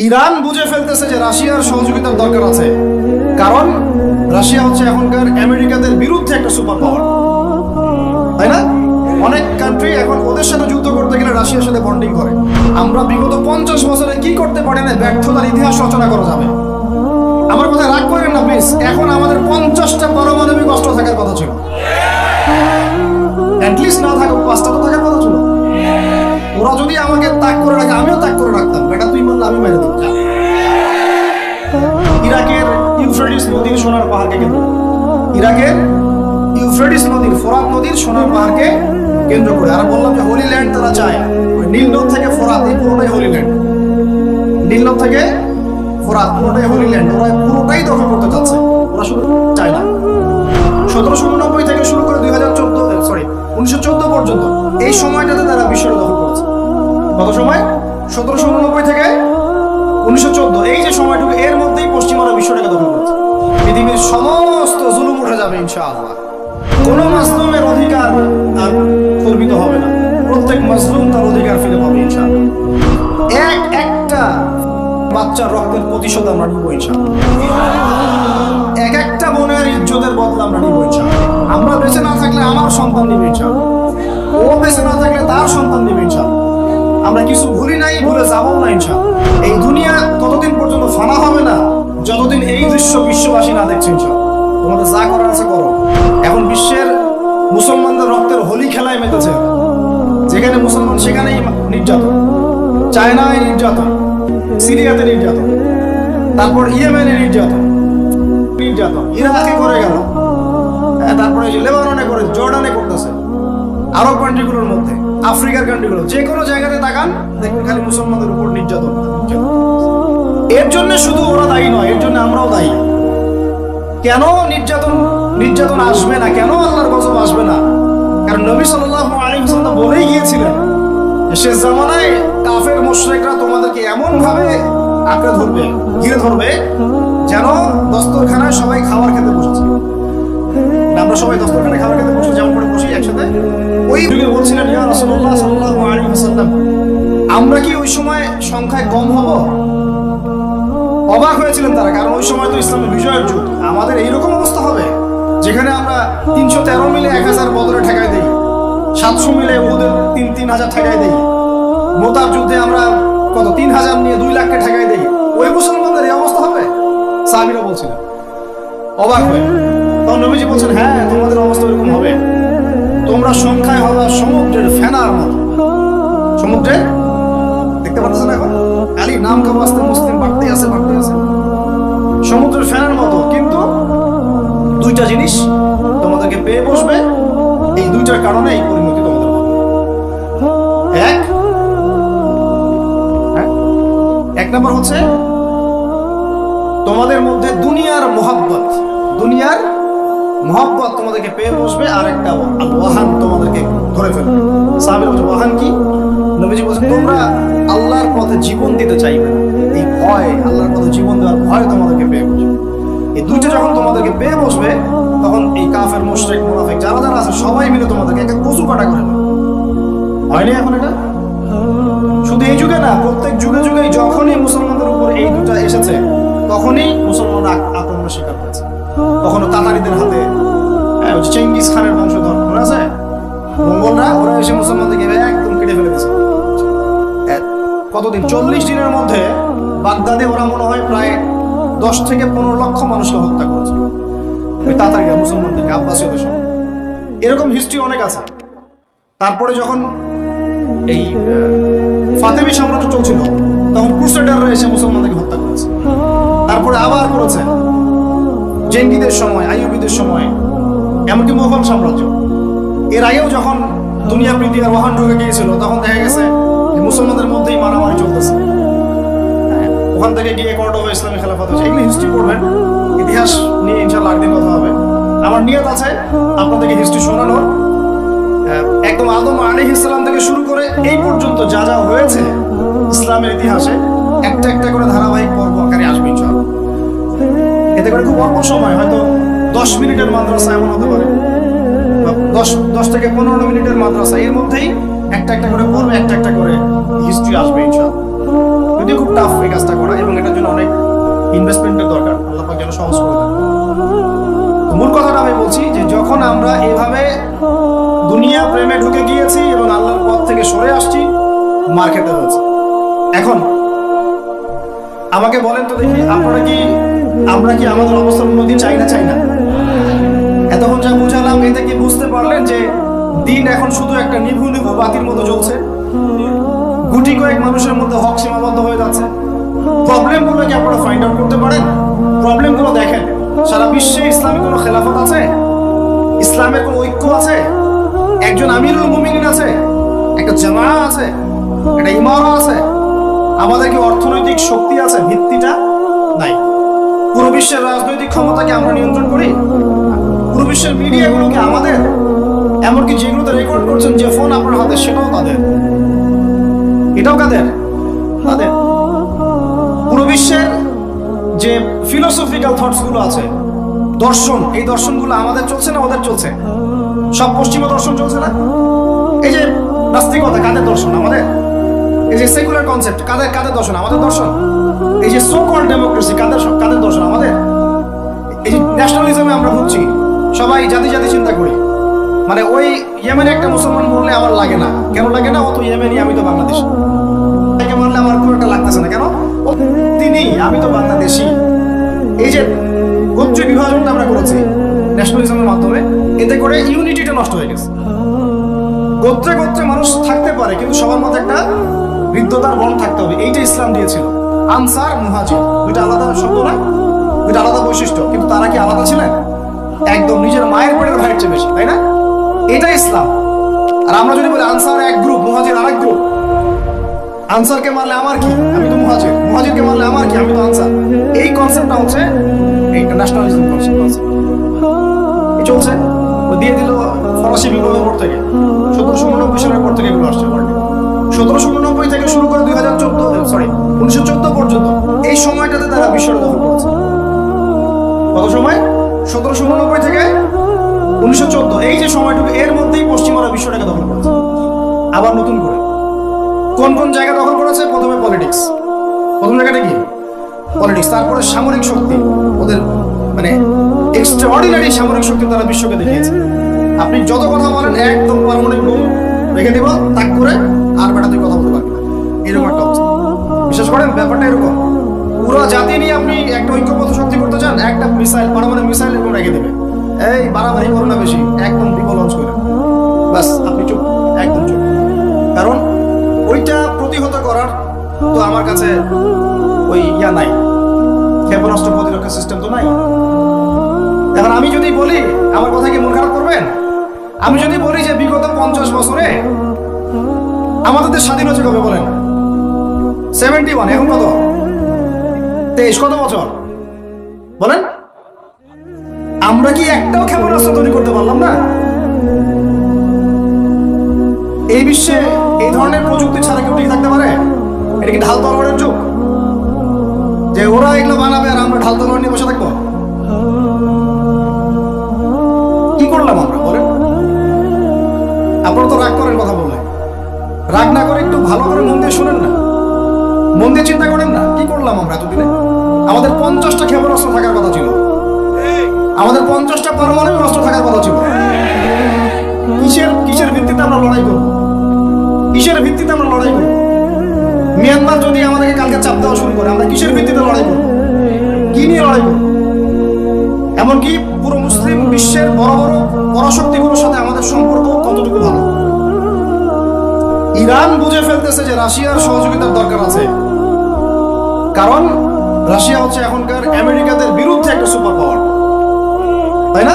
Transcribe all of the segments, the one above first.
Iran বুঝে ফেলতেছে যে রাশিয়ার সহযোগিতার দরকার আছে, কারণ রাশিয়া হচ্ছে এখনকার আমেরিকাদের বিরুদ্ধে একটা সুপার পাওয়ার, তাই না? অনেক কান্ট্রি এখন ওদের সাথে যুদ্ধ করতে গেলে রাশিয়ার সাথে বন্ডিং করে। আমরা বিগত 50 বছরে কি করতে পারি না, ব্যর্থতার ইতিহাস রচনা করা যাবে। আমার কথা রাগ করেন না প্লিজ। এখন আমাদের 50টা পারমাণবিক অস্ত্র থাকার কথা ছিল, অ্যাটলিস্ট না থাকুক 5টা তো থাকার কথা ছিল। ওরা যদি আমাকে তাক করে রাখে, আমিও তাক করে রাখতাম। বেটা তুই মারলে আমি মেরে দিতাম। ইরাকের ইউফ্রেটিস নদীর সোনার পাহাড়কে কেন্দ্র, ইরাকের ইউফ্রেটিস নদীর, ফোরাত নদীর সোনার পাহাড়কে কেন্দ্র করে, আর বললাম যে হোলি ল্যান্ড তারা চায়। ওই নীল নদ থেকে ফোরাত, এই পুরোটাই হোলি ল্যান্ড। নীল নদ থেকে ফোরাত পুরোটাই হোলি ল্যান্ড। ওরা পুরোটাই দখল করতে চাচ্ছে, ওরা শুধু চায় না। 1789 থেকে শুরু করে 1914 পর্যন্ত এই সময়টাতে তারা বিশ্বটা দখল করেছে। কত সময়? 1789 থেকে 1914, এই যে সময়টুকু, এর মধ্যেই পশ্চিমারা বিশ্বটাকে দখল করেছে। পৃথিবীর সমস্ত জুলুম উঠে যাবে ইনশাআল্লাহ। কোনো মাজলুমের অধিকার আর খর্বিত হবে না। প্রত্যেক মাজলুম তার অধিকার ফিরে পাবে ইনশাআল্লাহ। একটা বাচ্চার রক্তের প্রতিশোধ আমরা নিব ইনশাআল্লাহ। একটা বোনের ইজ্জতের বদলা আমরা নিব ইনশাআল্লাহ। আমরা বেঁচে না থাকলে আমার সন্তান নিবে ইনশাআল্লাহ, ও বেঁচে না থাকলে তার সন্তান নিবে ইনশাআল্লাহ। আমরা কিছু ভুলি নাই, ভুলে যাবো না ইনশাআল্লাহ। এই দুনিয়া ততদিন পর্যন্ত ফানা হবে না যতদিন এই দৃশ্য বিশ্ববাসী না দেখছে ইনশাআল্লাহ। তোমাদের যা করার আছে করো। এখন বিশ্বের মুসলমানদের রক্তের হোলি খেলায় মেতেছে। যেখানে মুসলমান সেখানেই নির্যাতন, চায়নায় নির্যাতন, সিরিয়াতে নির্যাতন, তারপর ইয়েমেনে নির্যাতন, ইরাকে করে গেল, তারপরে লেবাননে করে, জর্ডানে করতেছে, আরব কান্ট্রিগুলোর মধ্যে, আফ্রিকার কান্ট্রিগুলো, যে কোনো জায়গাতে তাকান দেখবেন খালি মুসলমানদের উপর নির্যাতন। এর জন্য শুধু ওরা দায়ী নয়, এর জন্য আমরাও দায়ী। কেন নির্যাতন আসবে না? কেন আল্লাহর গজব আসবে না? কারণ নবী সাল্লাল্লাহু আলাইহি ওয়াসাল্লাম বলেই গিয়েছিলেন, শেষ জামানায় কাফের মুশরিকরা তোমাদেরকে এমন ভাবে আঁকড়ে ধরবে, ঘিরে ধরবে, যেন দস্তরখানায় সবাই খাবার খেতে বসেছে। আমরা সবাই দস্তরখানায় খাবার খেতে বসে যেমন করে বসি একসাথে, ওই যুগে বলছিলেন ইয়া রাসূলুল্লাহ সাল্লাল্লাহু আলাইহি ওয়াসাল্লাম, আমরা কি ওই সময় সংখ্যায় কম হব? অবাক হয়েছিলেন তারা, কারণ ওই সময় তো ইসলামের বিজয়ের যুগ। আমাদের এইরকম অবস্থা হবে যেখানে আমরা 313 মিলে 1000 বদরে ঠেকাই দিই, 700 মিলে ওদের 3000 ঠেকাই দিই, মোতার যুদ্ধে আমরা কত 3000 নিয়ে 2 লাখকে ঠেকাই দিই। ওই মুসলমানদের এই অবস্থা হবে? সাহাবীরা বলছিলেন অবাক হয়ে। তখন নবীজি বলছেন, হ্যাঁ তোমাদের অবস্থা এরকম হবে। তোমরা সংখ্যায় হওয়া সমুদ্রের ফেনার মতো। সমুদ্রে দেখতে পাচ্ছেন এখন খালি নাম কাবাস্তে মুসলিম বাড়তেই আছে। সমুদ্রের ফেনার মতো, কিন্তু দুইটা জিনিস তোমাদেরকে পেয়ে বসবে। এই দুইটার কারণে এই পরিণতি তোমাদের হবে। এক নম্বর হচ্ছে তোমাদের মধ্যে দুনিয়ার মোহাব্বত তোমাদেরকে পেয়ে বসবে। আর একটা ওয়াহান তোমাদেরকে ধরে ফেলবে। সাহাবীরা বলছে ওয়াহান কি? নবীজি বলছেন তোমরা আল্লাহর পথে জীবন দিতে চাইবে না। এই ভয়, আল্লাহর পথে জীবন দেওয়ার ভয় তোমাদেরকে পেয়ে বসবে। এই দুইটা যখন তোমাদেরকে পেয়ে বসবে, তখন এই কাফের, মুশরিক, মুনাফিক যারা আছে সবাই মিলে তোমাদেরকে একটা কচু কাটা করে নেবে। হয়নি এখন এটা? শুধু এই যুগে না, প্রত্যেক যুগে যখনই মুসলমানদের উপর এই দুটা এসেছে, তখনই মুসলমানরা আক্রমণের শিকার হয়েছে। কখনো তাতারিদের হাতে, চেঙ্গিস খানের বংশধর মনে আছে, মঙ্গলরা, ওরা এসে মুসলমানদেরকে একদম কেটে ফেলে দিয়েছে। কতদিন? 40 দিনের মধ্যে বাগদাদে ওরা মনে হয় প্রায় 10 থেকে 15 লক্ষ মানুষকে হত্যা করেছে। ওই তাতারিরা মুসলমানদেরকে, আব্বাসীয়দের সময়। এরকম হিস্ট্রি অনেক আছে। তারপরে যখন এই ফাতেমি সাম্রাজ্য চলছিল, তখন ক্রুসেডাররা এসে মুসলমানদেরকে হত্যা করেছে। তারপরে আবার করেছে জেঙ্গিদের সময়, আইয়ুবীদের সময়, এমনকি মুঘল সাম্রাজ্য। এর আগেও যখন দুনিয়া প্রীতি আর ওয়াহান ঢুকে গিয়েছিল, তখন দেখা গেছে মুসলমানদের মধ্যেই মারামারি চলতেছে। ওখান থেকে গিয়ে কর্ডোবা ইসলামী খেলাফত হয়েছে। এগুলো হিস্ট্রি পড়বেন, ইতিহাস নিয়ে ইনশাআল্লাহ একদিন কথা হবে। আমার নিয়ত আছে আপনাদেরকে হিস্ট্রি শোনানোর। একদম আদম আলাইহিস সালাম থেকে শুরু করে এই পর্যন্ত যা যা হয়েছে ইসলামের ইতিহাসে, একটা করে ধারাবাহিক পর্ব আকারে আসবে ইনশাআল্লাহ। এতে করে খুব অল্প সময়, হয়তো 10 মিনিটের মাদ্রাসা এমন হতে পারে, 10 থেকে 15 মিনিটের মাদ্রাসা, এর মধ্যেই একটা করে পর্বে একটা করে হিস্ট্রি আসবে ইনশাআল্লাহ। যদিও খুব টাফ এই কাজটা করা, এবং এটার জন্য অনেক ইনভেস্টমেন্টের দরকার। আল্লাহ পাক যেন সহজ করে দেন। মূল কথাটা আমি বলছি যে যখন আমরা এভাবে দুনিয়া প্রেমে ঢুকে গিয়েছি এবং আল্লাহর পথ থেকে সরে আসছি, মার খেতে হয়েছে। এখন আমাকে বলেন তো দেখি, আমরা কি আমাদের অবস্থার উন্নতি চাই না? এতক্ষণ যা বুঝালাম, এতে কি বুঝতে পারলেন যে দিন এখন শুধু একটা নিভু নিভু বাতির মতো জ্বলছে? গুটি কয়েক মানুষের মধ্যে হক সীমাবদ্ধ হয়ে যাচ্ছে। প্রবলেমগুলো কি আপনারা ফাইন্ড আউট করতে পারেন? প্রবলেমগুলো দেখেন। সারা বিশ্বে ইসলামী কোনো খেলাফত আছে? ইসলামের কোনো ঐক্য আছে? একজন আমিরুল মুমিনিন আছে? একটা জামাআহ আছে? একটা ইমারা আছে? আমাদের কি অর্থনৈতিক শক্তি আছে? ভিত্তিটা নাই। পুরো বিশ্বের রাজনৈতিক ক্ষমতাকে আমরা নিয়ন্ত্রণ করি? পুরো বিশ্বের মিডিয়াগুলোকে আমাদের, এমনকি যেগুলোতে রেকর্ড করছেন যে ফোন আপনার হাতে, সেটাও তাদের। এটাও কাদের? তাদের। পুরো বিশ্বের যে ফিলোসফিক্যাল থটস গুলো আছে, দর্শন, এই দর্শনগুলো আমাদের চলছে না ওদের চলছে? সব পশ্চিমা দর্শন চলছে না? এই যে নাস্তিকতা, কাদের দর্শন? আমাদের। এই যে সেকুলার কনসেপ্ট, কাদের দর্শন? আমাদের দর্শন। এই যে সো কল্ড ডেমোক্রেসি, কাদের দর্শন? আমাদের। এই যে ন্যাশনালিজমে আমরা ভুগছি, সবাই জাতি চিন্তা করি। মানে ওই ইয়েমেনে একটা মুসলমান বললে আমার লাগে না। কেন লাগে না? ও তো ইয়েমেনি, আমি তো বাংলাদেশি। তাকে মানলে আমার খুব একটা লাগতেছে না। কেন? ও তিনি, আমি তো বাংলাদেশি। এই যে গোত্র বিভাজনটা আমরা করেছি ন্যাশনালিজমের মাধ্যমে, এতে করে ইউনিটিটা নষ্ট হয়ে গেছে। গোত্রে মানুষ থাকতে পারে, কিন্তু সবার মধ্যে একটা হৃদ্যতার বন থাকতে হবে। এইটা ইসলাম দিয়েছিল। আনসার, মুহাজির, দুইটা আলাদা শব্দ না, দুইটা আলাদা বৈশিষ্ট্য, কিন্তু তারা কি আলাদা ছিলেন? একদম নিজের মায়ের পেটের ভাইয়ের চেয়ে বেশি, তাই না? এটা ইসলাম। আর আমরা যদি বলি আনসার এক গ্রুপ, মুহাজির আরেক গ্রুপ, আনসারকে মারলে আমার কি, আমি তো মুহাজির, মুহাজিরকে মারলে আমার কি, আমি তো আনসার। এই কনসেপ্টটা হচ্ছে ন্যাশনালিজম কনসেপ্ট চলছে। ও দিয়ে দিল ফরাসি বিপ্লবের পর থেকে, 1789 সালের পর থেকে এগুলো আসছে। 1789 থেকে শুরু করে 1914 পর্যন্ত এই সময়টাতে তারা বিশ্বটা দখল করেছে। কত সময়? 1789 থেকে 1914, এই যে সময়টুকু, এর মধ্যেই পশ্চিমারা বিশ্বটাকে দখল করেছে। আবার নতুন করে কোন জায়গা দখল করেছে? প্রথমে পলিটিক্স। প্রথম জায়গাটা কি? পলিটিক্স। তারপরে সামরিক শক্তি, ওদের মানে এক্সট্রাঅর্ডিনারি সামরিক শক্তি তারা বিশ্বকে দেখিয়েছে। আপনি যত কথা বলেন, একদম পারমাণবিক বোম রেখে দিব তাক করে, আর বেটা তুই কথা বলতে পারবি না, এরকম একটা অবস্থা। বিশ্বাস করেন ব্যাপারটা এরকম। পুরো জাতি নিয়ে আপনি একটা ঐক্যবদ্ধ শক্তি করতে চান, একটা মিসাইল, পারমাণবিক মিসাইল এরকম রেখে দেবে। এই বাড়াবাড়ি করো না বেশি, একদম বিপদ লঞ্চ করে, বাস আপনি চুপ, একদম চুপ। কারণ ওইটা প্রতিহত করার তো আমার কাছে ওই নাই, ক্ষেপণাস্ত্র প্রতিরক্ষা সিস্টেম তো নাই। এখন আমি যদি বলি, আমার কথা কি মন খারাপ করবেন? আমি যদি বলি যে বিগত 50 বছরে আমাদের দেশ স্বাধীন হয়েছে কবে বলেন? 71, এখন কত? 23, কত বছর বলেন? আমরা কি একটাও ক্ষেপণাস্ত্র তৈরি করতে পারলাম না? এই বিশ্বে এই ধরনের প্রযুক্তি ছাড়া কেউ টিকে থাকতে পারে? এটা কি ঢাল তলোয়ারের যুগ যে ওরা এগুলো বানাবে আর আমরা ঢাল তলোয়ার নিয়ে বসে থাকবো? কি করলাম আমরা বলেন? আপনারা তো রাগ করেন কথা বললে। রাগ না করে একটু ভালো করে মন দিয়ে শুনেন না, মন দিয়ে চিন্তা করেন না। কি করলাম আমরা এতদিনে? আমাদের 50টা ক্ষেপণাস্ত্র থাকার কথা ছিল, আমাদের 50টা পারমাণবিক অস্ত্র থাকার কথা ছিল। কিসের ভিত্তিতে আমরা লড়াই করব? কিসের ভিত্তিতে আমরা লড়াই করব? মিয়ানমার যদি আমাদেরকে কালকে চাপ দেওয়া শুরু করে, আমরা কিসের ভিত্তিতে লড়াই করব? কি নিয়ে লড়াই করব? এমনকি পুরো মুসলিম বিশ্বের বড় বড় পরাশক্তিগুলোর সাথে আমাদের সম্পর্ক কতটুকু ভালো? ইরান বুঝে ফেলতেছে যে রাশিয়ার সহযোগিতার দরকার আছে, কারণ রাশিয়া হচ্ছে এখনকার আমেরিকাদের বিরুদ্ধে একটা সুপার পাওয়ার, তাই না?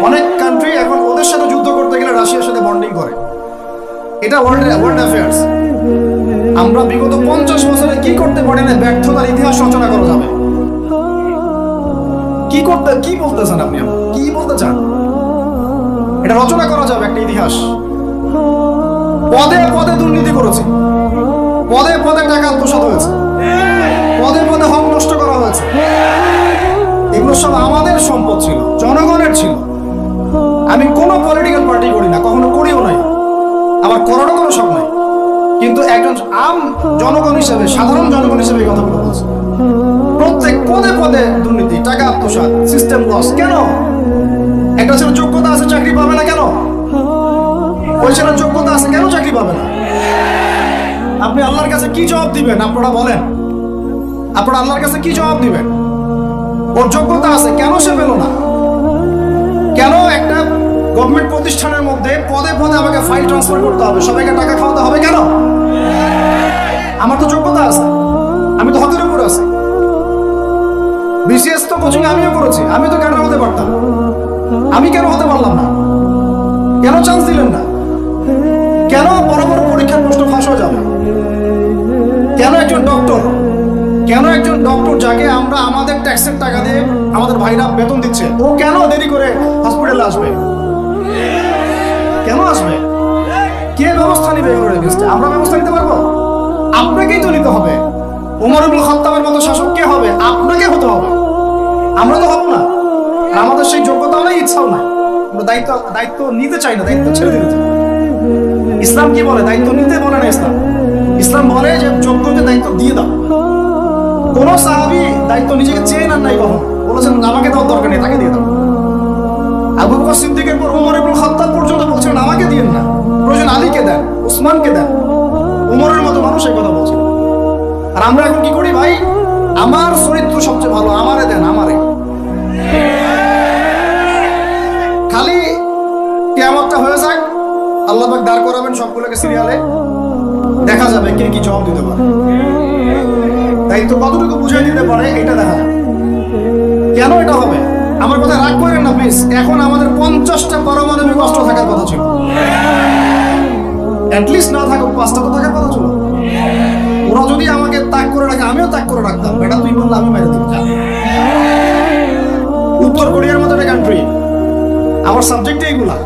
অনেক কান্ট্রি এখন ওদের সাথে যুদ্ধ করতে গেলে রাশিয়ার সাথে বন্ডিং করে। এটা ওয়ার্ল্ড অ্যাফেয়ার্স। আমরা বিগত 50 বছরে কি করতে পারি না, ব্যর্থতার ইতিহাস রচনা করা যাবে। কি বলতেছেন আপনি? কি বলতে চান? এটা রচনা করা যাবে একটা ইতিহাস। পদে পদে দুর্নীতি করেছে, পদে পদে টাকা আত্মসাৎ হয়েছে, পদে পদে হক নষ্ট করা হয়েছে। এগুলো সব আমাদের সম্পদ ছিল, জনগণের ছিল। আমি কোনো পলিটিক্যাল পার্টি করি না, কখনো করিও নাই, আমার করারও কোনো শখ নাই। কিন্তু একজন আম জনগণ হিসেবে, সাধারণ জনগণ হিসেবে এই কথাগুলো বলছি। প্রত্যেক পদে পদে দুর্নীতি, টাকা আত্মসাৎ, সিস্টেম লস। কেন? একটা ছেলে যোগ্যতা আছে, চাকরি পাবে না কেন? ওই ছেলের যোগ্যতা আছে, কেন চাকরি পাবে না? আপনি আল্লাহর কাছে কি জবাব দিবেন? আপনারা বলেন, আপনারা আল্লাহর কাছে কি জবাব দিবেন? ওর যোগ্যতা আছে, কেন সে পেল না? কেন একটা গভর্নমেন্ট প্রতিষ্ঠানের মধ্যে পদে পদে আমাকে ফাইল ট্রান্সফার করতে হবে, সবাইকে টাকা খাওয়াতে হবে কেন? আমার তো যোগ্যতা আছে, আমি তো হকের উপর আছি। বিসিএস তো কোচিং আমিও করেছি, আমি তো কেন হতে পারতাম? আমি কেন হতে পারলাম না? কেন চান্স দিলেন না? কেন বড় বড় পরীক্ষার প্রশ্ন ফাঁস হয়ে যাবে? কেন একজন ডক্টর, কেন একজন ডক্টর যাকে আমরা আমাদের ট্যাক্সের টাকা দিয়ে আমাদের ভাইরা বেতন দিচ্ছে, ও কেন দেরি করে হসপিটালে আসবে? কেন আসবে? কে ব্যবস্থা নিবে? আমরা ব্যবস্থা নিতে পারবো? আপনাকেই তো নিতে হবে। ওমর ইবনে খাত্তাবের মতো শাসক কে হবে? আপনাকে হতে হবে, আমরা তো হব না। আর আমাদের সেই যোগ্যতাও নাই, ইচ্ছাও নাই। আমরা দায়িত্ব নিতে চাই না, দায়িত্ব ছেড়ে দিতে চাই। ইসলাম কি বলে? দায়িত্ব নিতে বলে না ইসলাম। ইসলাম বলে যে যোগ্যকে দায়িত্ব দিয়ে দাও। কোন সাহাবী দায়িত্ব নিজেকে চেয়ে নেন নাই, কখন বলেছেন আমাকে দেওয়ার দরকার নেই, তাকে দিয়ে দাও। আবু বকর সিদ্দিকের পর ওমর ইবনে খাত্তাব পর্যন্ত বলছেন আমাকে দিয়েন না, প্রয়োজন আলীকে দেন, উসমানকে দেন। ওমরের মতো মানুষ এই কথা বলছেন। আর আমরা এখন কি করি ভাই? আমার চরিত্র সবচেয়ে ভালো, আমারে দেন, আমারে। খালি কিয়ামতটা হয়ে যাক, আল্লাহ পাক দাঁড় করাবেন সবগুলোকে সিরিয়ালে, দেখা যাবে কে কি জবাব দিতে পারে, দায়িত্ব কতটুকু বুঝিয়ে দিতে পারে, এটা দেখা যাবে। কেন এটা হবে? আমার কথা রাগ করেন না প্লিজ। এখন আমাদের 50টা পারমাণবিক অস্ত্র থাকার কথা ছিল, অ্যাটলিস্ট না থাকুক 5টা তো থাকার কথা ছিল। ওরা যদি আমাকে তাক করে রাখে, আমিও তাক করে রাখতাম। এটা তুই বললে আমি মেরে দিব। উত্তর কোরিয়ার মতো একটা কান্ট্রি, আমার সাবজেক্টে এইগুলা,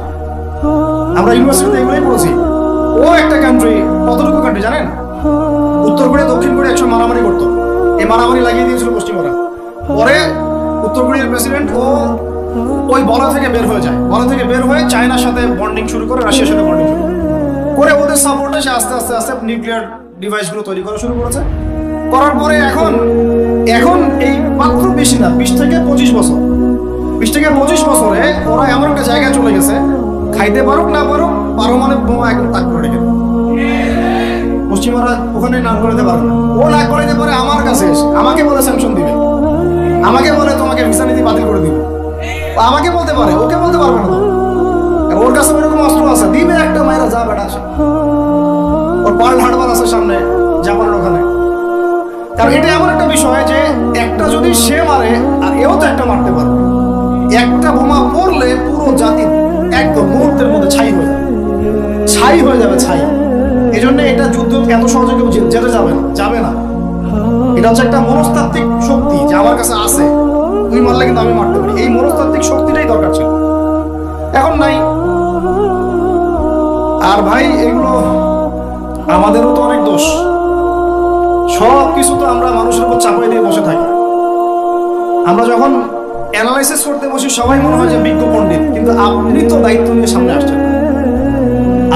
আমরা ইউনিভার্সিটিতে এগুলোই পড়েছি। ও একটা কান্ট্রি, কতটুকু কান্ট্রি জানেন? উত্তর কোরিয়া দক্ষিণ কোরিয়া একসময় মারামারি করতো, এই মারামারি লাগিয়ে দিয়েছিল পশ্চিমরা। পরে উত্তর কোরিয়ার প্রেসিডেন্ট ওই বলা থেকে বের হয়ে যায়, বলা থেকে বের হয়ে চায়নার সাথে বন্ডিং শুরু করে, রাশিয়ার সাথে বন্ডিং শুরু করে, ওদের সাপোর্টে সে আস্তে আস্তে আস্তে নিউক্লিয়ার ডিভাইসগুলো তৈরি করা শুরু করেছে। করার পরে এখন এই মাত্র বেশি না, 20 থেকে 25 বছর, 20 থেকে 25 বছরে ওরা এমন একটা জায়গায় চলে গেছে, খাইতে পারুক না পারুক পারমাণবিক বোমা একদম তাক করে রেখে। পশ্চিমারা ওখানে নাক করে দিতে পারে না, ও নাক করে দিতে পারে আমার কাছে এসে আমাকে বলে স্যাংশন দিবে, আমাকে বলে তোমাকে ভিসা নীতি বাতিল করে দিবে। আমাকে বলতে পারে, ওকে বলতে পারবে না। ওর কাছে ওরকম অস্ত্র আছে, দিবে একটা মায়েরা, যা বেটা আসে। ওর পার্ল হারবার আছে সামনে জাপানের ওখানে। কারণ এটা এমন একটা বিষয় যে একটা যদি সে মারে, আর এও তো একটা মারতে পারবে। একটা বোমা পড়লে পুরো জাতি একদম মুহূর্তের মধ্যে ছাই হয়ে যাবে, ছাই হয়ে যাবে, ছাই। এই জন্য এটা যুদ্ধ এত সহজে কেউ যেতে যাবে না। এটা হচ্ছে একটা মনস্তাত্ত্বিক শক্তি যে আমার কাছে আছে, তুই মারলে কিন্তু আমি মারতে পারি। এই মনস্তাত্ত্বিক শক্তিটাই দরকার ছিল, এখন নাই। আর ভাই এগুলো আমাদেরও তো অনেক দোষ। সব কিছু তো আমরা মানুষের উপর চাপাই দিয়ে বসে থাকি। আমরা যখন অ্যানালাইসিস করতে বসি সবাই মনে হয় যে বিজ্ঞ পণ্ডিত, কিন্তু আপনি তো দায়িত্ব নিয়ে সামনে আসছেন না,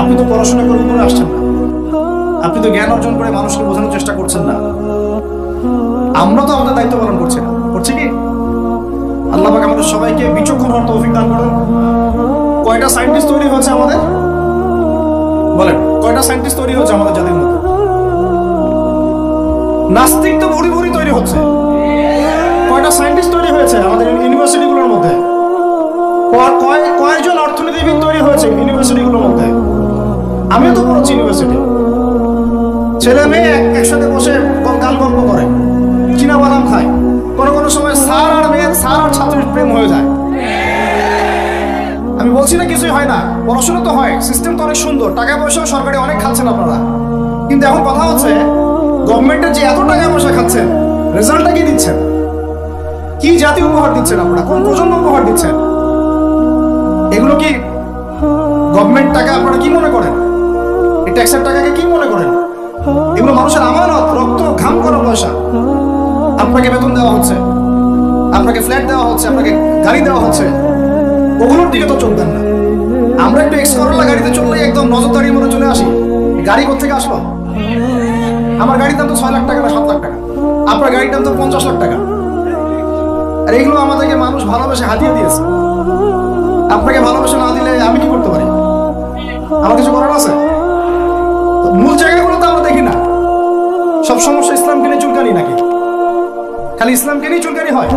আপনি তো পড়াশোনা করে উপরে আসছেন না, আপনি তো জ্ঞান অর্জন করে মানুষকে বোঝানোর চেষ্টা করছেন না। আমরা তো আমাদের দায়িত্ব পালন করছি না, করছি কি? আল্লাহ পাক আমাদের সবাইকে বিচক্ষণ হওয়ার তৌফিক দান করেন। কয়টা সায়েন্টিস্ট তৈরি হয়েছে আমাদের? বলেন, কয়টা সায়েন্টিস্ট তৈরি হচ্ছে আমাদের জাতির মধ্যে? নাস্তিক তো ভরি ভরি তৈরি হচ্ছে। কয়টা সায়েন্টিস্ট তৈরি হয়েছে আমাদের ইউনিভার্সিটিগুলোর মধ্যে? কয়জন অর্থনীতিবিদ তৈরি হয়েছে ইউনিভার্সিটিগুলোর মধ্যে? আমিও তো পড়ছি ইউনিভার্সিটি। ছেলে মেয়ে একসাথে বসে গাল গল্প করে, চীনা বাদাম খায়। কোনো সময় স্যার আর মেয়ে, স্যার আর ছাত্রীর প্রেম হয়ে যায়। আমি বলছি না কিছুই হয় না, পড়াশোনা তো হয়, সিস্টেম তো অনেক সুন্দর, টাকা পয়সাও সরকারি অনেক খাচ্ছেন আপনারা। কিন্তু এখন কথা হচ্ছে গভর্নমেন্টের যে এত টাকা পয়সা খাচ্ছেন, রেজাল্টটা কি দিচ্ছেন? কি জাতীয় উপহার দিচ্ছেন আপনারা? কোন প্রজন্ম উপহার দিচ্ছেন? এগুলো কি গভর্নমেন্ট টাকা আপনারা কি মনে করেন? এই ট্যাক্সের টাকাকে কি মনে করেন? এগুলো মানুষের আমানত, রক্ত ঘাম করা পয়সা। আপনাকে বেতন দেওয়া হচ্ছে, আপনাকে ফ্ল্যাট দেওয়া হচ্ছে, আপনাকে গাড়ি দেওয়া হচ্ছে, ওগুলোর দিকে তো চলবেন না। আমরা একটু এক্সকরোলা গাড়িতে চললেই একদম নজরদারির মধ্যে চলে আসি। গাড়ি কোথেকে আসলো? আমার গাড়ির দাম তো 6 লাখ টাকা না 7 লাখ টাকা, আপনার গাড়ির দাম তো 50 লাখ টাকা। আর এইগুলো আমাদেরকে মানুষ ভালোবেসে হাতিয়ে দিয়েছে। আপনাকে ভালোবেসে না দিলে আমি কি করতে পারি? আমার কিছু করার আছে? মূল জায়গাগুলো তো আমরা দেখি না। সব সমস্যা ইসলামকে নিয়ে চুলকানি নাকি? খালি ইসলামকে নিয়ে চুলকানি হয়?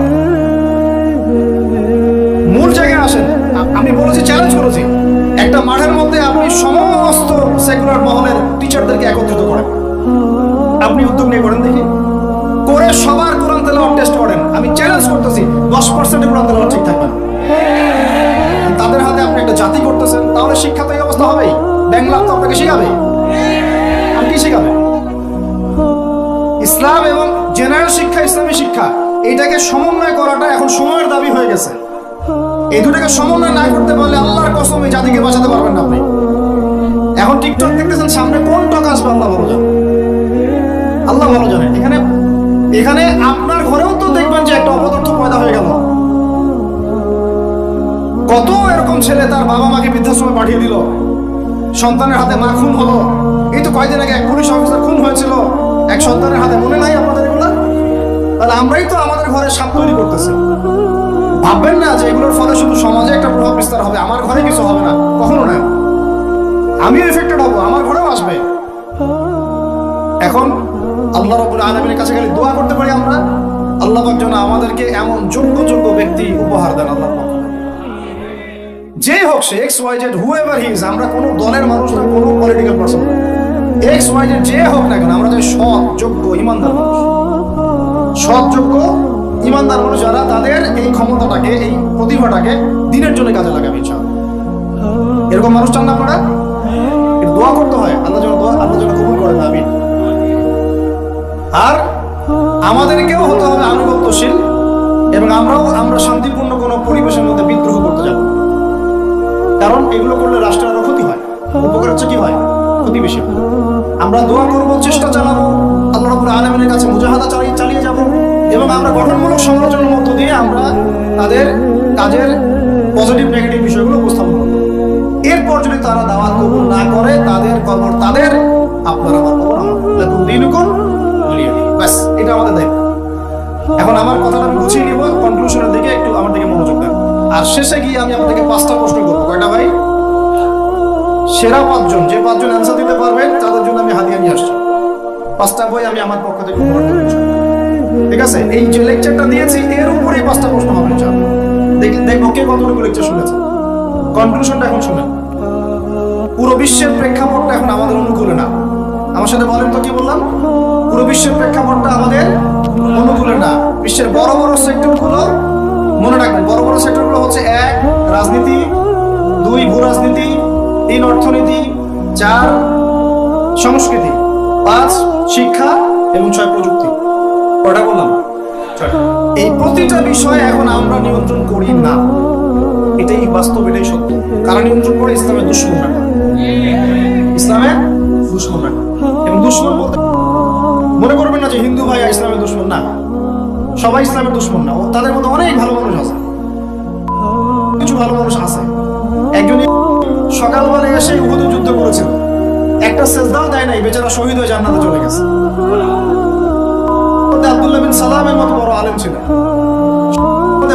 মূল জায়গায় আসেন। আমি বলেছি, চ্যালেঞ্জ করেছি, একটা মাঠের মধ্যে আপনি সমস্ত সেকুলার মহলের টিচারদেরকে একত্রিত করেন, আপনি উদ্যোগ নিয়ে করেন দেখি, করে সবার কোরআন তেলাওয়াত টেস্ট করেন। আমি চ্যালেঞ্জ করতেছি 10% কোরআন তেলাওয়াত ঠিক থাকবে না। তাদের হাতে আপনি একটা জাতি করতেছেন, তাহলে শিক্ষা তো এই অবস্থা হবেই। বাংলা তো আপনাকে শিখাবে, আর কি শিখাবে? ইসলাম এবং জেনারেল শিক্ষা, ইসলামী শিক্ষা, এইটাকে সমন্বয় করাটা এখন সময়ের দাবি হয়ে গেছে। এই দুটাকে সমন্বয় না করতে পারলে আল্লাহর কসম এই জাতিকে বাঁচাতে পারবেন না আপনি। এখন টিকটক দেখতেছেন, সামনে কোন টক আসবে আল্লাহ ভালো জানে, আল্লাহ ভালো জানে। এখানে আপনার ঘরেও তো দেখবেন যে একটা অপদার্থ পয়দা হয়ে গেল। কত এরকম ছেলে তার বাবা মাকে বৃদ্ধাশ্রমে পাঠিয়ে দিল, সন্তানের হাতে মা খুন হলো। এই তো কয়েকদিন আগে এক পুলিশ অফিসার খুন হয়েছিল এক সন্তানের হাতে, মনে নাই আপনাদের এগুলো? তাহলে আমরাই তো আমাদের ঘরে সাপ তৈরি করতেছি। ভাববেন না যে এগুলোর ফলে শুধু সমাজে একটা প্রভাব বিস্তার হবে, আমার ঘরে কিছু হবে না, কখনো না। আমিও এফেক্টেড হবো, আমার ঘরেও আসবে। এখন আল্লাহ রাব্বুল আলামিনের কাছে খালি দোয়া করতে পারি আমরা, আল্লাহ পাক যেন আমাদেরকে এমন যোগ্য যোগ্য ব্যক্তি উপহার দেন আল্লাহর পক্ষ থেকে। যে হোক সে XYZ, হুএভার হি ইজ, আমরা কোনো দলের মানুষ না, কোনো পলিটিক্যাল পারসন না, XYZ যে হোক না কেন, আমরা যে সৎ যোগ্য ইমানদার মানুষ, সৎ যোগ্য ইমানদার মানুষ যারা তাদের এই ক্ষমতাটাকে, এই প্রতিভাটাকে দিনের জন্য কাজে লাগাবে ইনশাআল্লাহ। এরকম মানুষ চান না আপনারা? দোয়া করতে হয়, আল্লাহ যেন কবুল করেন, আমিন। আর আমাদেরকেও হতে হবে আনুগত্যশীল, এবং আমরা শান্তিপূর্ণ কোনো পরিবেশের মধ্যে বিদ্রোহ করতে যাব, কারণ এগুলো করলে রাষ্ট্রের আরো ক্ষতি হয়। উপকার হচ্ছে কি হয়? ক্ষতি বেশি। আমরা দোয়া করব, চেষ্টা চালাবো, আল্লাহ রাব্বুল আলামিনের কাছে মুজাহাদা চালিয়ে যাব, এবং আমরা গঠনমূলক সমালোচনার মধ্য দিয়ে আমরা তাদের কাজের পজিটিভ নেগেটিভ বিষয়গুলো উপস্থাপন করব। এরপর যদি তারা দাওয়াত কবুল না করে, তাদের কবর তাদের, আপনার আমার কবর আমার, লাকুম দীনুকুম ওয়ালিয়া দীন। ব্যাস, এটা আমাদের দায়িত্ব। এখন আমার কথাটা আমি গুছিয়ে নিব, কনক্লুশনের দিকে একটু আমার দিকে মনোযোগ দেন। আর শেষে গিয়ে আমি আপনাদেরকে 5টা প্রশ্ন করবো। কয়টা ভাই? সেরা 5 জন, যে 5 জন অ্যান্সার দিতে পারবেন তাদের জন্য আমি হাদিয়া নিয়ে আসছি। 5টা বই আমি আমার পক্ষ থেকে উপহার দেব, ঠিক আছে? এই যে লেকচারটা দিয়েছি এর উপরে 5টা প্রশ্ন হবে ইনশাআল্লাহ। দেখবো কে কতটুকু লেকচার শুনেছে। কনক্লুশনটা এখন শুনেন। পুরো বিশ্বের প্রেক্ষাপটটা এখন আমাদের অনুকূলে না। আমার সাথে বলেন তো, কি বললাম? পুরো বিশ্বের প্রেক্ষাপটটা আমাদের অনুকূলে না। বিশ্বের বড় বড় সেক্টরগুলো মনে রাখবেন, বড় বড় সেক্টরগুলো হচ্ছে 1 রাজনীতি, 2 ভূ রাজনীতি, 3 অর্থনীতি, 4 সংস্কৃতি, 5 শিক্ষা এবং 6 প্রযুক্তি। কয়টা বললাম? 6। এই প্রতিটা বিষয়ে এখন আমরা নিয়ন্ত্রণ করি না, এটাই বাস্তব, এটাই সত্য। কারা নিয়ন্ত্রণ করে? ইসলামের দুশমনরা। ইসলামের দুশমনরা। এবং দুশমন বলতে মনে করবেন না যে হিন্দু ভাই ইসলামের দুশমন, না, সবাই ইসলামের দুশমন না। তাদের মধ্যে অনেক ভালো মানুষ আছে, কিছু ভালো মানুষ আছে। একজন সকালবেলা এসে উহুদের যুদ্ধ করেছিল, একটা সেজদাও দেয় নাই, বেচারা শহীদ হয়ে জান্নাতে চলে গেছে। আব্দুল্লাহ বিন সালামের মতো বড় আলেম ছিলেন,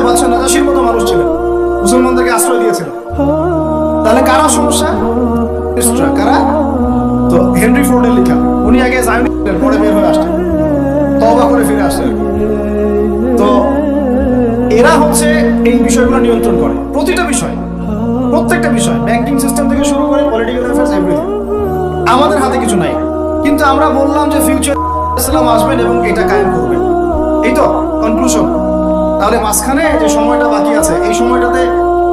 বাদশা নাজাশির মতো মানুষ ছিলেন, মুসলমানদেরকে আশ্রয় দিয়েছিলেন। তাহলে কারা সমস্যা? কারা? তো হেনরি ফোর্ডের লেখা, উনি আগে জায়নিস্ট, পরে বের হয়ে আসছেন, তওবা করে ফিরে আসছেন। তো এরা হচ্ছে এই বিষয়গুলো নিয়ন্ত্রণ করে, প্রতিটা বিষয়, প্রত্যেকটা বিষয়, ব্যাংকিং সিস্টেম থেকে শুরু করে পলিটিক্যাল অ্যাফেয়ার্স, এভরিথিং। আমাদের হাতে কিছু নাই, কিন্তু আমরা বললাম যে ফিউচার ইসলাম আসবেন এবং এটা কায়েম করবেন। এই তো কনক্লুশন। তাহলে মাঝখানে যে সময়টা বাকি আছে, এই সময়টাতে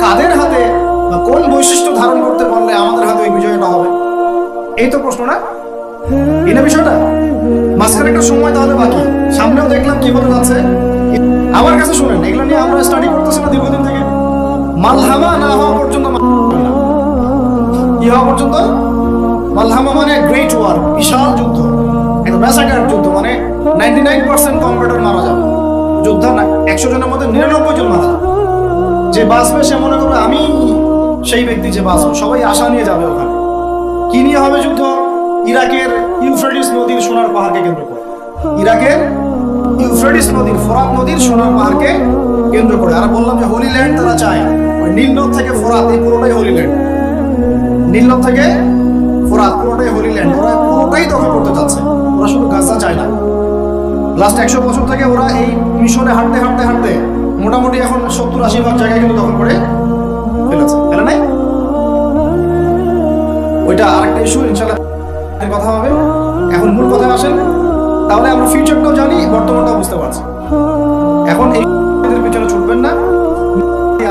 কাদের হাতে বা কোন বৈশিষ্ট্য ধারণ করতে পারলে আমাদের হাতে ওই বিজয়টা হবে? এই তো প্রশ্ন, না? এই না বিষয়টা? মাঝখানে একটা সময় তাহলে বাকি, সামনেও দেখলাম কি হতে যাচ্ছে। আমার কাছে শুনেন, এগুলো নিয়ে আমরা স্টাডি করতেছি না দীর্ঘদিন থেকে। মালহামা না হওয়া পর্যন্ত, কি হওয়া পর্যন্ত? মালহামা মানে গ্রেট ওয়ার, বিশাল যুদ্ধ, একটা ম্যাসাকার যুদ্ধ, মানে 99% কম্পিউটার মারা যাবে। যোদ্ধা না, 100 জনের মধ্যে 99 জন মারা যাবে। যে বাঁচবে সে মনে করবে আমি সেই ব্যক্তি যে বাঁচবে, সবাই আশা নিয়ে যাবে ওখানে। কি নিয়ে হবে যুদ্ধ? ইরাকের ইউফ্রেটিস নদীর সোনার পাহাড়কে কেন্দ্র করে। ইরাকের ইউফ্রেটিস নদীর, ফোরাত নদীর সোনার পাহাড়কে কেন্দ্র করে। আর বললাম যে হোলি ল্যান্ড তারা চায়, ওই নীল নদ থেকে ফোরাত এই পুরোটাই হোলি ল্যান্ড। নীল নদ থেকে ফোরাত পুরোটাই হোলি ল্যান্ড, ওরা পুরোটাই দখল করতে চাচ্ছে। ওরা শুধু গাজা চায় না। লাস্ট 100 বছর থেকে ওরা এই মিশনে হাঁটতে হাঁটতে হাঁটতে মোটামুটি এখন 70-80% জায়গায় কিন্তু দখল করে ফেলেছে, ফেলে নাই? ওইটা আরেকটা ইস্যু, ইনশাআল্লাহ কথা হবে। এখন মূল কথায় আসেন, তাহলে আমরা ফিউচারটাও জানি, বর্তমানটাও বুঝতে পারছি। এখন এই পিছনে ছুটবেন না,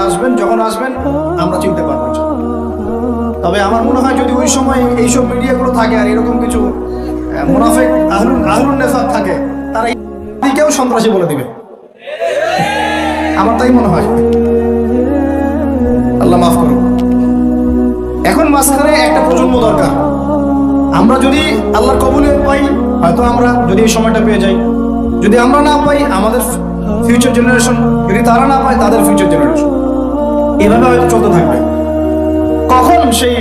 আসবেন যখন আসবেন আমরা চিনতে পারবো। তবে আমার মনে হয় যদি ওই সময় এইসব মিডিয়াগুলো থাকে আর এরকম কিছু মুনাফিক আহলুন নেফাক থাকে, তারা এইদিকেও সন্ত্রাসী বলে দিবে, আমার তাই মনে হয়। আল্লাহ মাফ করুন। এখন মাঝখানে একটা প্রজন্ম দরকার। আমরা যদি আল্লাহর কবুলিয়ত পাই, হয়তো আমরা যদি এই সময়টা পেয়ে যাই, যদি আমরা না পাই আমাদের ফিউচার জেনারেশন, যদি তারা না পায় তাদের ফিউচার জেনারেশন, এভাবে হয়তো চলতে থাকবে। কখন সেই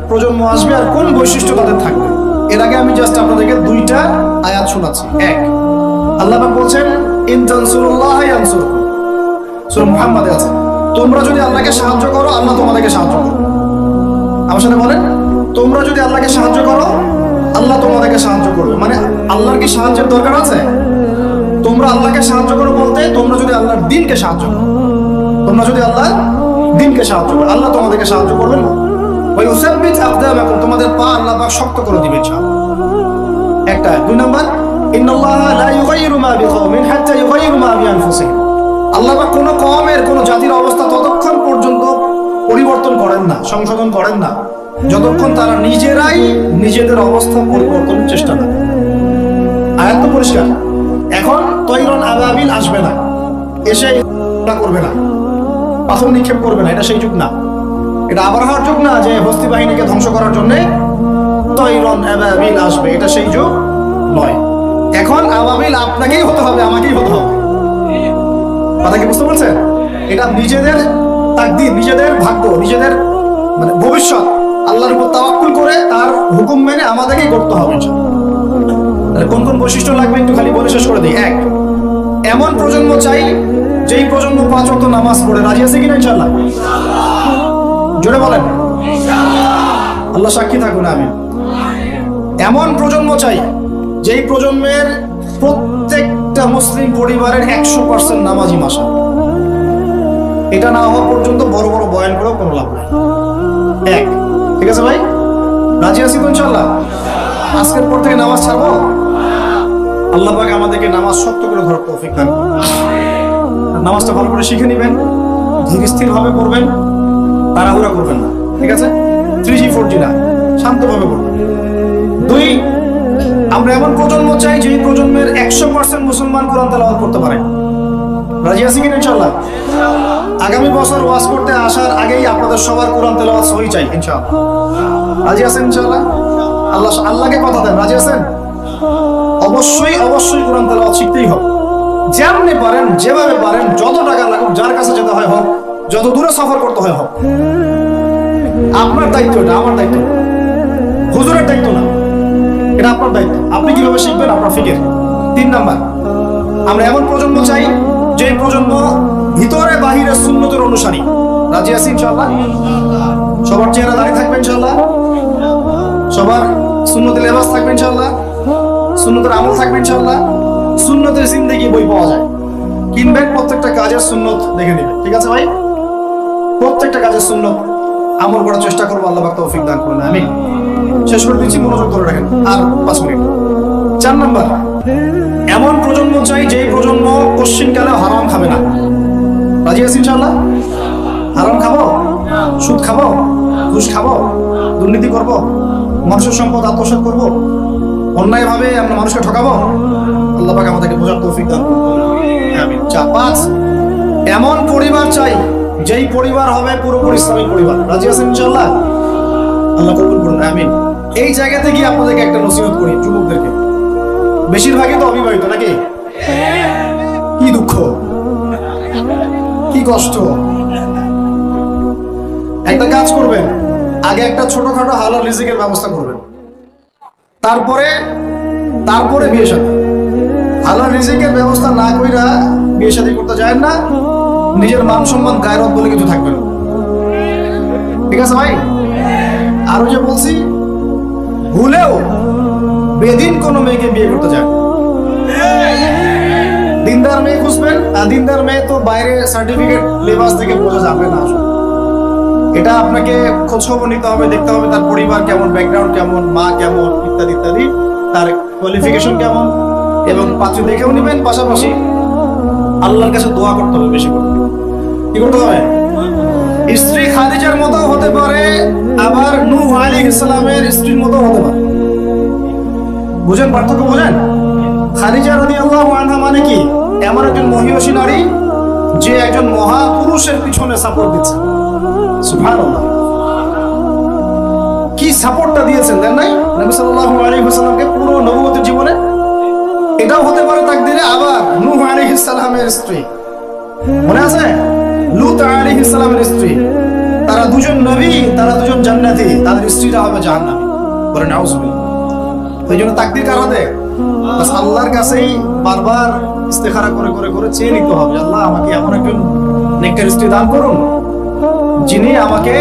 প্রজন্ম আসবে আর কোন বৈশিষ্ট্য তাদের থাকবে, এর আগে আমি জাস্ট আপনাদেরকে 2টা আয়াত শোনাচ্ছি। এক, আল্লাহ পাক বলছেন ইন তানসুরুল্লাহ ইয়ানসুরকুম, সূরা মুহাম্মাদে আছে, তোমরা যদি আল্লাহকে সাহায্য করো আল্লাহ তোমাদেরকে সাহায্য করবে। আমার সাথে বলেন, তোমরা যদি আল্লাহকে সাহায্য করো আল্লাহ তোমাদেরকে সাহায্য করবে। মানে আল্লাহর কি সাহায্যের দরকার আছে? তোমরা আল্লাহকে সাহায্য করো বলতে তোমরা যদি আল্লাহর দ্বীনকে সাহায্য করো, তোমরা যদি আল্লাহর দ্বীনকে সাহায্য করো আল্লাহ তোমাদেরকে সাহায্য করবেন। ওই উসাব্বিত আকদামাকুম, তোমাদের পা আল্লাহ পাক শক্ত করে দিবেন ইনশাআল্লাহ। একটা। 2 নাম্বার, ইন্নাল্লাহা লা ইউগাইয়িরু মা বিকওমিন হাত্তা ইউগাইয়িরু মা বিআনফুসিহিম, আল্লাহ পাক কোন কওমের কোন জাতির অবস্থা ততক্ষণ পর্যন্ত পরিবর্তন করেন না, সংশোধন করেন না, যতক্ষণ তারা নিজেরাই নিজেদের অবস্থা পরিবর্তনের চেষ্টা করে। আয়াত তো পরিষ্কার। এখন তৈরন আবাবিল আসবে না, এসে করবে না, পাথর নিক্ষেপ করবে না, এটা সেই যুগ না। এটা আবরাহার যুগ না যে হস্তি বাহিনীকে ধ্বংস করার জন্য তৈরন আবাবিল আসবে, এটা সেই যুগ নয়। এখন আবাবিল আপনাকেই হতে হবে, আমাকেই হতে হবে। কথা কি বুঝতে পারছেন? এটা নিজেদের তাকদীর, নিজেদের ভাগ্য, নিজেদের মানে ভবিষ্যৎ আল্লাহর উপর তাওয়াক্কুল করে তার হুকুম মেনে আমাদেরকেই করতে হবে। তাহলে কোন কোন বৈশিষ্ট্য লাগবে একটু খালি বলে শেষ করে দিই। এক, এমন প্রজন্ম চাই যেই প্রজন্ম 5 ওয়াক্ত নামাজ পড়ে। রাজি আছে কিনা ইনশাআল্লাহ? জোরে বলেন ইনশাআল্লাহ। আল্লাহ সাক্ষী থাকুন, আমিন। এমন প্রজন্ম চাই যেই প্রজন্মের প্রত্যেকটা মুসলিম পরিবারের 100% নামাজি মাসা। এটা না হওয়া পর্যন্ত বড় বড় বয়ান করেও কোনো লাভ নেই। এক, ঠিক আছে ভাই? রাজি আছি তো ইনশাআল্লাহ? আজকের পর থেকে নামাজ ছাড়বো? আল্লাহ পাক আমাদেরকে নামাজ শক্ত করে ধরার তৌফিক দান করুন। নামাজটা ভালো করে শিখে নেবেন, ধীর স্থির ভাবে পড়বেন, তাড়াহুড়া করবেন না, ঠিক আছে? 3G 4G না, শান্তভাবে পড়বেন। 2, আমরা এমন প্রজন্ম চাই যে প্রজন্মের 100% মুসলমান কোরআন তেলাওয়াত করতে পারে। রাজি আছি কিনা ইনশাআল্লাহ? আগামী বছর ওয়াজ করতে আসার আগেই আপনাদের সবার কোরআন তেলাওয়াত সহি চাই ইনশাআল্লাহ। রাজি আছেন ইনশাআল্লাহ? আল্লাহকে কথা দেন, রাজি আছেন? অবশ্যই অবশ্যই কোরআন তেলাওয়াত শিখতেই হবে। যেমনি পারেন, যেভাবে পারেন, যত টাকা লাগুক, যার কাছে যেতে হয় হোক, যত দূরে সফর করতে হয় হোক। আপনার দায়িত্ব এটা, আমার দায়িত্ব, হুজুরের দায়িত্ব না, এটা আপনার দায়িত্ব। আপনি কিভাবে শিখবেন আপনার ফিকির। 3 নাম্বার, আমরা এমন প্রজন্ম চাই যে প্রজন্ম ভিতরে বাহিরে সুন্নতের অনুসারী। রাজি আছি ইনশাআল্লাহ? সবার চেহারা দাঁড়িয়ে থাকবে ইনশাআল্লাহ, সবার সুন্নতের লেবাস থাকবে ইনশাআল্লাহ, সুন্নতের আমল থাকবে ইনশাআল্লাহ। সুন্নতের জিন্দেগি বই পাওয়া যায়, কিনবেন, প্রত্যেকটা কাজের সুন্নত দেখে নেবেন, ঠিক আছে ভাই? প্রত্যেকটা কাজের সুন্নত আমল করার চেষ্টা করবো, আল্লাহ পাক তৌফিক দান করুন, আমিন। শেষ করে দিচ্ছি, মনোযোগ ধরে রাখেন, আর 5 মিনিট। 4 নাম্বার, এমন প্রজন্ম চাই যে প্রজন্ম পশ্চিমকালে হারাম খাবে না। রাজি আছি ইনশাআল্লাহ? হারাম খাবো, সুদ খাবো, ঘুষ খাবো, দুর্নীতি করবো, মানুষের সম্পদ আত্মসাৎ করবো, অন্যায়ভাবে আমরা মানুষকে ঠকাবো? আল্লাহ পাক আমাদেরকে বোঝার তৌফিক দান করুন, আমিন। 5, এমন পরিবার চাই যেই পরিবার হবে পুরোপুরি ইসলামিক পরিবার। রাজি আছেন ইনশাআল্লাহ? আল্লাহ কবুল করুন, আমিন। এই জায়গাতে গিয়ে আপনাদেরকে একটা নসিহত করি যুবকদেরকে, বেশিরভাগই তো অবিবাহিত নাকি? কি দুঃখ, কি কষ্ট। একটা কাজ করবেন, আগে একটা ছোটখাটো হালাল রিজিকের ব্যবস্থা করবেন, তারপরে তারপরে বিয়ে শাদী। হালাল রিজিকের ব্যবস্থা না কইরা বিয়ে শাদী করতে যায় না, নিজের মান সম্মান গায়রত বলে কিছু থাকবে না। ঠিক আছে ভাই? আরো যে বলছি, ভুলেও বেদিন কোনো মেয়েকে বিয়ে করতে যায়। দিনদার মেয়ে খুঁজবেন, আর দিনদার মেয়ে তো বাইরে সার্টিফিকেট লেবাস থেকে বোঝা যাবে না। এটা আপনাকে খোঁজ খবর নিতে হবে, দেখতে হবে তার পরিবার কেমন, ব্যাকগ্রাউন্ড কেমন, মা কেমন, ইত্যাদি ইত্যাদি, তার কোয়ালিফিকেশন কেমন, এবং পাত্র দেখেও নেবেন। পাশাপাশি আল্লাহর কাছে দোয়া করতে হবে বেশি করে। কি করতে হবে? স্ত্রী খাদিজার মতো হতে পারে, আবার নূহ আলাইহিস সালামের স্ত্রীর মতো হতে পারে। বুঝেন পার্থক্য? বুঝেন? খাদিজা রাদিয়াল্লাহু আনহা মানে কি? এমন একজন মহিয়সী নারী যে একজন মহাপুরুষের পিছনে সাপোর্ট দিচ্ছে। সুবহানাল্লাহ, কি সাপোর্টটা দিয়েছেন দেন নাই নবী সাল্লাল্লাহু আলাইহি ওয়াসাল্লামকে পুরো নবুয়তের জীবনে। এটাও হতে পারে তাকদীরে। আবার নূহ আলাইহিস সালামের স্ত্রী, মনে আছে? লূত আলাইহিস সালামের স্ত্রী, তারা দুজন নবী, তারা দুজন জান্নাতি, তাদের স্ত্রীরা হবে জাহান্নামী। বলেন নাউজুবিল্লাহ। এই জন্য তাকদীর কার হাতে? বাস আল্লাহর কাছেই বারবার ইস্তেখারা করে করে করে চেয়ে নিতে হবে, আল্লাহ আমাকে এমন একজন নেককার স্ত্রী দান করুন যিনি আমাকে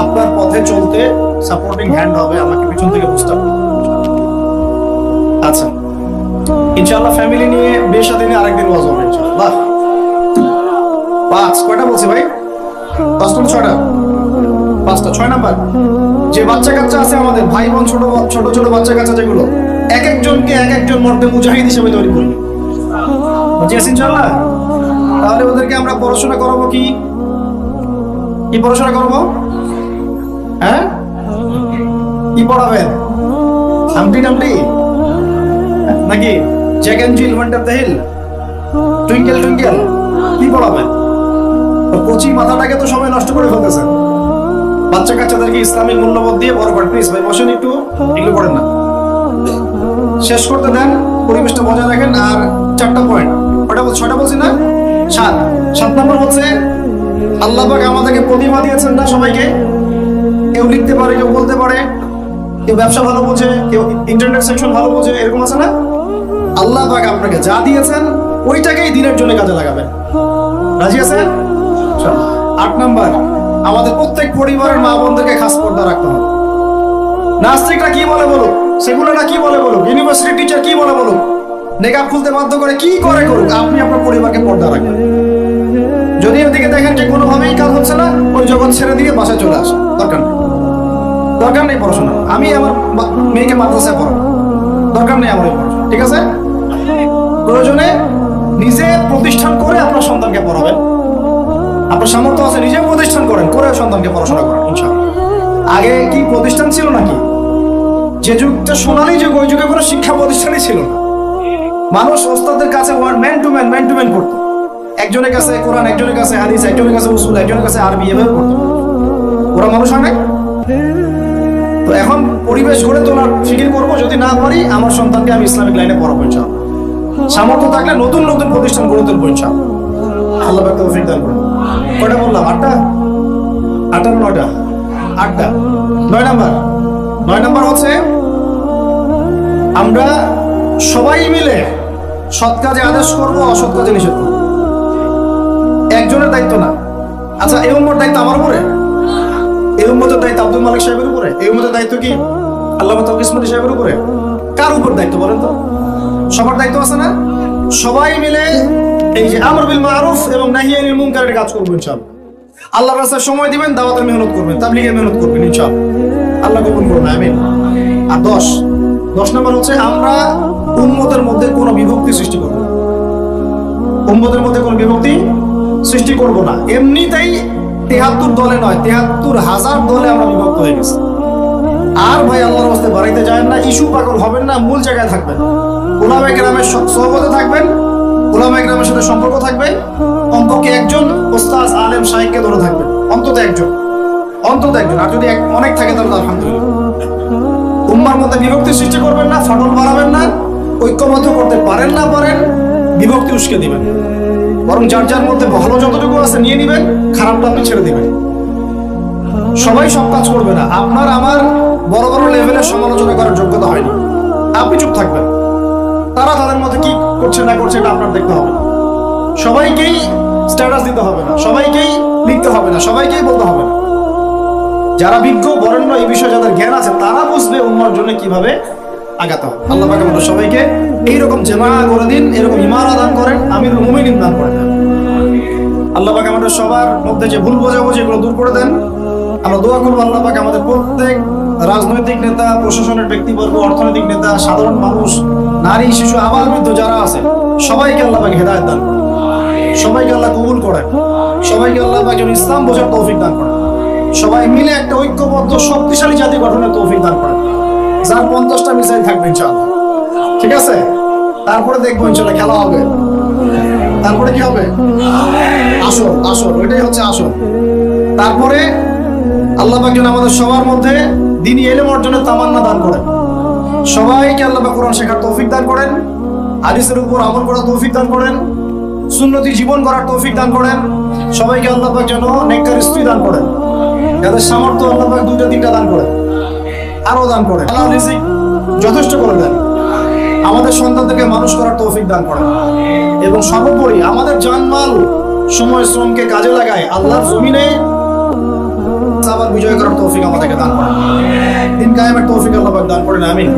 আপনার পথে চলতে সাপোর্টিং হ্যান্ড হবে, আমাকে পিছন থেকে বুঝতে হবে। আচ্ছা, ইনশাআল্লাহ ফ্যামিলি নিয়ে বিয়ে শাদী নিয়ে আরেকদিন ওয়াজ হবে ইনশাআল্লাহ। 5 কয়টা বলছি ভাই? 5টা 6টা? 5টা। 6 নাম্বার, যে বাচ্চা কাচ্চা আছে আমাদের, ভাই বোন, ছোট ছোট ছোট বাচ্চা কাচ্চা যেগুলো, এক একজনকে এক একজন মর্দে মুজাহিদ হিসেবে তৈরি করি। বুঝি আছি ইনশাআল্লাহ? তাহলে ওদেরকে আমরা পড়াশোনা করাবো। কি কি পড়াশোনা করবো? হ্যাঁ, কি পড়াবেন? হামটি নামটি নাকি Jack and Jill, wonder the hill, twinkle twinkle? কি পড়াবেন? কচি মাথাটাকে তো সবাই নষ্ট করে ফেলতেছেন। বাচ্চা কাচ্চাদেরকে ইসলামিক মূল্যবোধ দিয়ে বড় করেন। প্লিজ ভাই বসেন একটু, এগুলো পড়েন না, শেষ করতে দেন, পরিবেশটা বজায় রাখেন। আর 4টা পয়েন্ট, ওটা 6টা বলছি না? 7 নম্বর হচ্ছে, আল্লাহ পাক আমাদেরকে প্রতিভা দিয়েছেন না সবাইকে। কেউ লিখতে পারে, কেউ বলতে পারে, কেউ ব্যবসা ভালো বোঝে, কেউ ইন্টারনেট সেকশন ভালো বোঝে, এরকম আছে না? আল্লাহ পাক আপনাকে যা দিয়েছেন ওইটাকেই দিনের জন্য কাজে লাগাবেন। রাজি আছেন? 8 নাম্বার, আমাদের প্রত্যেক পরিবারের মা বোনদেরকে খাস পর্দা রাখতে হবে। নাস্তিকরা কি বলে বলুক, সেগুলোরা কি বলে বলুক, ইউনিভার্সিটি টিচার কি বলে বলুক, নেকাব খুলতে বাধ্য করে কি করে করুক, আপনি আপনার পরিবারকে পর্দা রাখবেন। যদি ওদিকে দেখেন যে কোনোভাবেই কাজ হচ্ছে না, ওই জগৎ ছেড়ে দিয়ে বাসায় চলে আসে। দরকার নেই পড়াশোনা। আমি আমার মেয়েকে মাদ্রাসায় পড়াবো, দরকার নেই আমার এই পড়াশোনা। ঠিক আছে? প্রয়োজনে নিজে প্রতিষ্ঠান করে আপনার সন্তানকে পড়াবেন। আপনার সামর্থ্য আছে, নিজে প্রতিষ্ঠান করেন, করে সন্তানকে পড়াশোনা করেন ইনশাআল্লাহ। আগে কি প্রতিষ্ঠান ছিল নাকি? যে যুগটা সোনালী যুগ, ওই যুগে কোনো শিক্ষা প্রতিষ্ঠানই ছিল না। মানুষ ওস্তাদের কাছে ম্যান টু ম্যান পড়তো। একজনের কাছে কোরআন, একজনের কাছে হাদিস, একজনের কাছে উসুল, একজনের কাছে আরবি, এভাবে পড়তো। ওরা মানুষ হয় নাই? তো এখন পরিবেশ গড়ে তোলার ফিকির করবো। যদি না পারি, আমার সন্তানকে আমি ইসলামিক লাইনে পড়াবো ইনশাআল্লাহ। সামর্থ্য থাকলে নতুন নতুন প্রতিষ্ঠান গড়ে তুলবো ইনশাআল্লাহ। আল্লাহ পাক তৌফিক দান করুন। কয়টা বললাম? 8টা? 8টা 9টা? 8টা। 9 নাম্বার হচ্ছে, আমরা সবাই মিলে সৎ কাজে আদেশ করবো, অসৎ কাজে নিষেধ করবো। একজনের দায়িত্ব না। আচ্ছা, এই উম্মতের দায়িত্ব আমার উপরে? এই উম্মতের দায়িত্ব আব্দুল মালিক সাহেবের উপরে? এই উম্মতের দায়িত্ব কি আল্লামা তাওফিক ইসমাইল সাহেবের উপরে? কার উপর দায়িত্ব বলেন তো? সবার দায়িত্ব আছে না? সবাই মিলে এই যে আমর বিল মারুফ এবং নাহি আনিল মুনকারের কাজ করবো ইনশাআল্লাহ। আল্লাহর রাস্তায় সময় দিবেন, দাওয়াতের মেহনত করবেন, তাবলীগের মেহনত করবেন ইনশাআল্লাহ। আল্লাহ কবুল করুন, আমিন। আর 10 নম্বর হচ্ছে, আমরা উম্মতের মধ্যে কোনো বিভক্তি সৃষ্টি করব না। উম্মতের মধ্যে কোনো বিভক্তি সৃষ্টি করব না। এমনিতেই 73 দলে নয়, 73,000 দলে আমরা বিভক্ত হয়ে গেছি। আর ভাই আল্লাহর রাস্তায় বাড়াইতে যায় না, ইস্যু পাগল হবেন না, মূল জায়গায় থাকবেন। উলামায়ে কেরামের সহবতে থাকবেন, উলামায়ে কেরামের সাথে সম্পর্ক থাকবে। অন্তত একজন ওস্তাদ আলেম শাইখকে ধরে থাকবেন, অন্তত একজন। আর যদি অনেক থাকে তাহলে আলহামদুলিল্লাহ। উম্মার মধ্যে বিভক্তি সৃষ্টি করবেন না, ফাটল বাড়াবেন না, ঐক্যবদ্ধ করতে পারেন বিভক্তি উস্কে দিবেন। বরং যার যার মধ্যে ভালো যতটুকু আছে নিয়ে নিবেন, খারাপটা আপনি ছেড়ে দিবেন। সবাই সব কাজ করবে না। আপনার আমার বড় বড় লেভেলের সমালোচনা করার যোগ্যতা হয়নি, আপনি চুপ থাকবেন। তারা তাদের মধ্যে কি করছে না করছে এটা আপনার দেখতে হবে। সবাইকেই স্ট্যাটাস দিতে হবে না, সবাইকেই লিখতে হবে না, সবাইকেই বলতে হবে না। যারা বিজ্ঞ বরেণ্য এই বিষয়ে যাদের জ্ঞান আছে তারা বুঝবে উম্মার জন্য কিভাবে আগাতে হবে। আল্লাহ পাক আমাদের সবাইকে এইরকম জামা করে দিন, এরকম ইমারত দান করেন, আমিরুল মুমিনিন দান করে দেন। আল্লাহ পাক আমাদের সবার মধ্যে যে ভুল বোঝাবুঝি এগুলো দূর করে দেন। আমরা দোয়া করবো আল্লাহ পাক আমাদের প্রত্যেক রাজনৈতিক নেতা, প্রশাসনের ব্যক্তিবর্গ, অর্থনৈতিক নেতা, সাধারণ মানুষ, নারী, শিশু, আবাল বৃদ্ধ যারা আছে সবাইকে আল্লাহ পাক হেদায়েত দান করেন, সবাইকে আল্লাহ কবুল করেন, সবাইকে আল্লাহ পাক যেন ইসলাম বোঝার তৌফিক দান করেন, সবাই মিলে একটা ঐক্যবদ্ধ শক্তিশালী জাতি গঠনের তৌফিক দান করেন, যার 50টা মিসাইল থাকবে ইনশাআল্লাহ। ঠিক আছে, তারপরে দেখবো ইনশাআল্লাহ খেলা হবে। তারপরে কি হবে? আসল, আসল ওইটাই হচ্ছে আসল। তারপরে আল্লাহ পাক যেন আমাদের সবার মধ্যে দ্বীনি ইলম অর্জনের তামান্না দান করেন, সবাইকে আল্লাহ পাক কোরআন শেখার তৌফিক দান করেন, হাদিসের উপর আমল করার তৌফিক দান করেন, সুন্নতি জীবন করার তৌফিক দান করেন। সবাইকে আল্লাহ পাক যেন নেককার স্ত্রী দান করেন, যাদের সামর্থ্য আল্লাহ পাক 2টা 3টা দান করেন, আরো দান করেন, আল্লাহ রিজিক যথেষ্ট করে দেন, আমাদের সন্তানদেরকে মানুষ করার তৌফিক দান করেন, এবং সর্বোপরি আমাদের জানমাল সময় শ্রমকে কাজে লাগায় আল্লাহর জমিনে আবার বিজয় করার তৌফিক আমাদেরকে দান করেন, দিন কায়েমের তৌফিক আল্লাহ পাক দান করেন। আমিন।